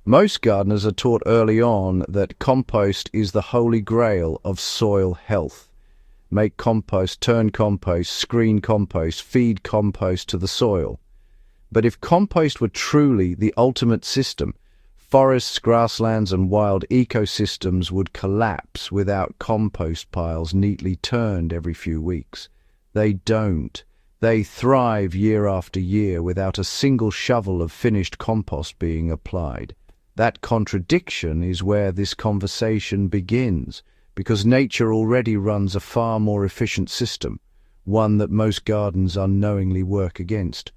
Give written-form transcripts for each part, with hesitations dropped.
Most gardeners are taught early on that compost is the holy grail of soil health. Make compost, turn compost, screen compost, feed compost to the soil. But if compost were truly the ultimate system, forests, grasslands, and wild ecosystems would collapse without compost piles neatly turned every few weeks. They don't. They thrive year after year without a single shovel of finished compost being applied. That contradiction is where this conversation begins, because nature already runs a far more efficient system, one that most gardens unknowingly work against.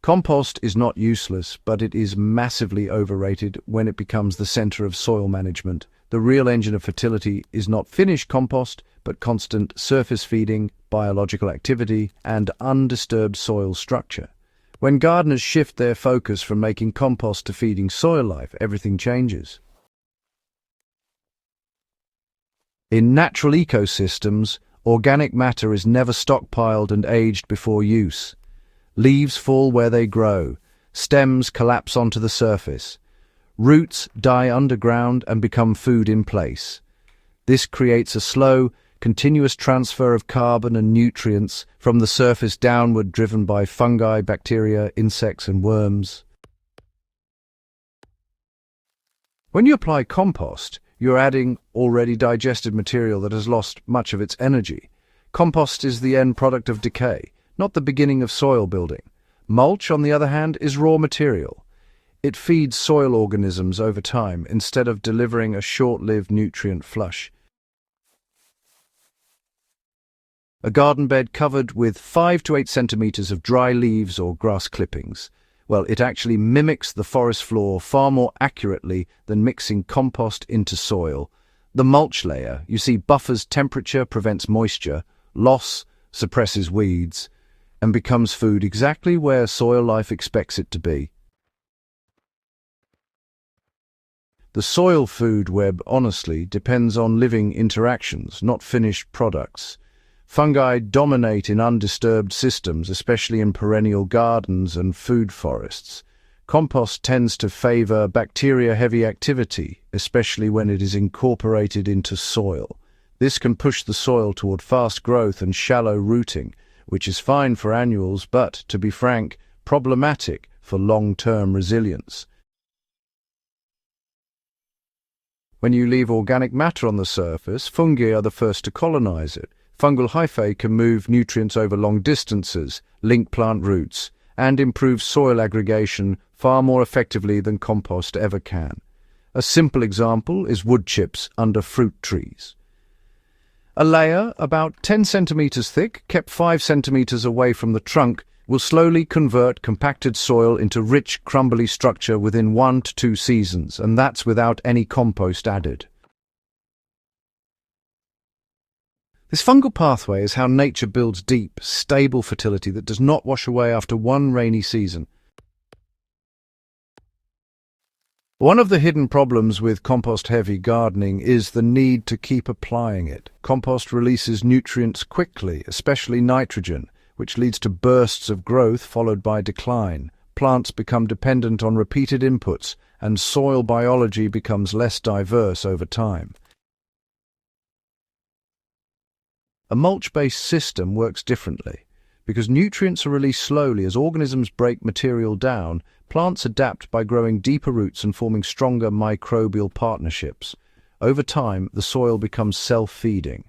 Compost is not useless, but it is massively overrated when it becomes the center of soil management. The real engine of fertility is not finished compost, but constant surface feeding, biological activity, and undisturbed soil structure. When gardeners shift their focus from making compost to feeding soil life, everything changes. In natural ecosystems, organic matter is never stockpiled and aged before use. Leaves fall where they grow, stems collapse onto the surface, roots die underground and become food in place. This creates a slow, continuous transfer of carbon and nutrients from the surface downward, driven by fungi, bacteria, insects, and worms. When you apply compost, you're adding already digested material that has lost much of its energy. Compost is the end product of decay, not the beginning of soil building. Mulch, on the other hand, is raw material. It feeds soil organisms over time instead of delivering a short-lived nutrient flush. A garden bed covered with 5 to 8 centimeters of dry leaves or grass clippings, well, it actually mimics the forest floor far more accurately than mixing compost into soil. The mulch layer, you see, buffers temperature, prevents moisture, loss, suppresses weeds, and becomes food exactly where soil life expects it to be. The soil food web, honestly, depends on living interactions, not finished products. Fungi dominate in undisturbed systems, especially in perennial gardens and food forests. Compost tends to favor bacteria-heavy activity, especially when it is incorporated into soil. This can push the soil toward fast growth and shallow rooting, which is fine for annuals, but, to be frank, problematic for long-term resilience. When you leave organic matter on the surface, fungi are the first to colonize it. Fungal hyphae can move nutrients over long distances, link plant roots, and improve soil aggregation far more effectively than compost ever can. A simple example is wood chips under fruit trees. A layer about 10 centimeters thick, kept 5 centimeters away from the trunk, will slowly convert compacted soil into rich, crumbly structure within 1 to 2 seasons, and that's without any compost added. This fungal pathway is how nature builds deep, stable fertility that does not wash away after one rainy season. One of the hidden problems with compost-heavy gardening is the need to keep applying it. Compost releases nutrients quickly, especially nitrogen, which leads to bursts of growth followed by decline. Plants become dependent on repeated inputs, and soil biology becomes less diverse over time. A mulch-based system works differently. Because nutrients are released slowly as organisms break material down, plants adapt by growing deeper roots and forming stronger microbial partnerships. Over time, the soil becomes self-feeding.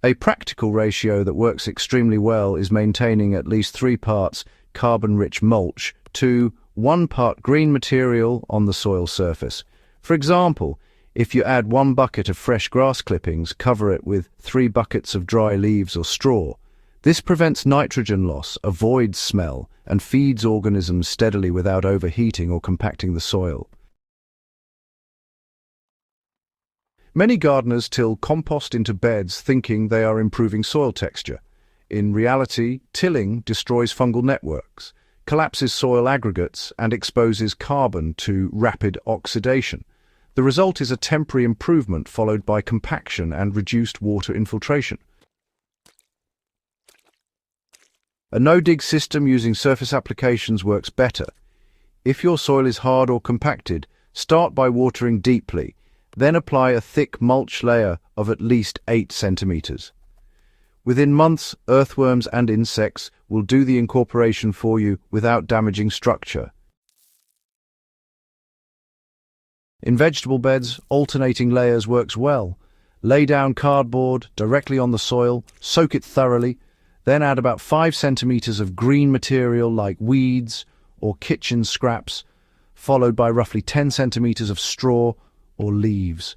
A practical ratio that works extremely well is maintaining at least 3 parts carbon-rich mulch to 1 part green material on the soil surface. For example, if you add 1 bucket of fresh grass clippings, cover it with 3 buckets of dry leaves or straw. This prevents nitrogen loss, avoids smell, and feeds organisms steadily without overheating or compacting the soil. Many gardeners till compost into beds thinking they are improving soil texture. In reality, tilling destroys fungal networks, collapses soil aggregates, and exposes carbon to rapid oxidation. The result is a temporary improvement followed by compaction and reduced water infiltration. A no-dig system using surface applications works better. If your soil is hard or compacted, start by watering deeply, then apply a thick mulch layer of at least 8 centimeters. Within months, earthworms and insects will do the incorporation for you without damaging structure. In vegetable beds, alternating layers works well. Lay down cardboard directly on the soil, soak it thoroughly, then add about 5 centimeters of green material like weeds or kitchen scraps, followed by roughly 10 centimeters of straw or leaves.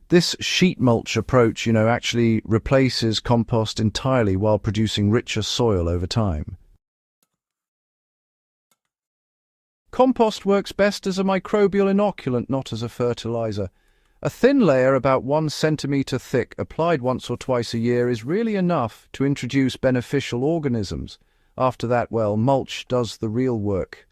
This sheet mulch approach, actually replaces compost entirely while producing richer soil over time. Compost works best as a microbial inoculant, not as a fertilizer. A thin layer about 1 centimeter thick, applied once or twice a year, is really enough to introduce beneficial organisms. After that, mulch does the real work.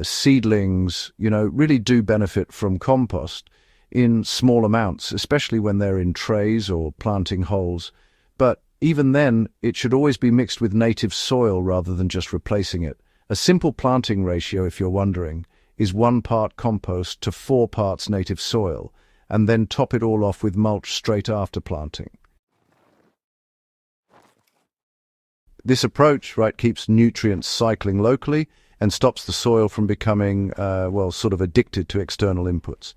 Seedlings, really do benefit from compost in small amounts, especially when they're in trays or planting holes. But even then, it should always be mixed with native soil rather than just replacing it. A simple planting ratio, if you're wondering, is 1 part compost to 4 parts native soil, and then top it all off with mulch straight after planting. This approach, keeps nutrients cycling locally and stops the soil from becoming, sort of addicted to external inputs.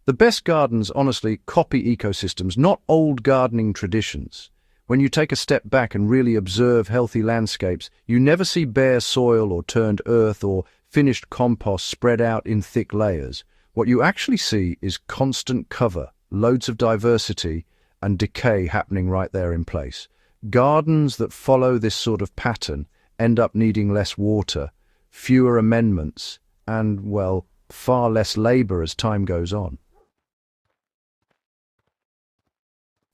The best gardens, honestly, copy ecosystems, not old gardening traditions. When you take a step back and really observe healthy landscapes, you never see bare soil or turned earth or finished compost spread out in thick layers. What you actually see is constant cover, loads of diversity, and decay happening right there in place. Gardens that follow this sort of pattern end up needing less water, fewer amendments, and, far less labor as time goes on.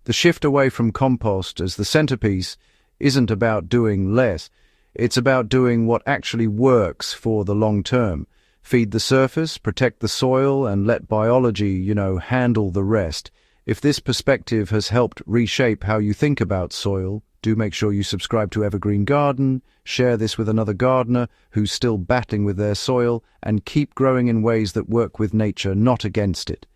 The shift away from compost as the centerpiece isn't about doing less. It's about doing what actually works for the long term. Feed the surface, protect the soil, and let biology, handle the rest. If this perspective has helped reshape how you think about soil, do make sure you subscribe to Evergreen Garden, share this with another gardener who's still battling with their soil, and keep growing in ways that work with nature, not against it.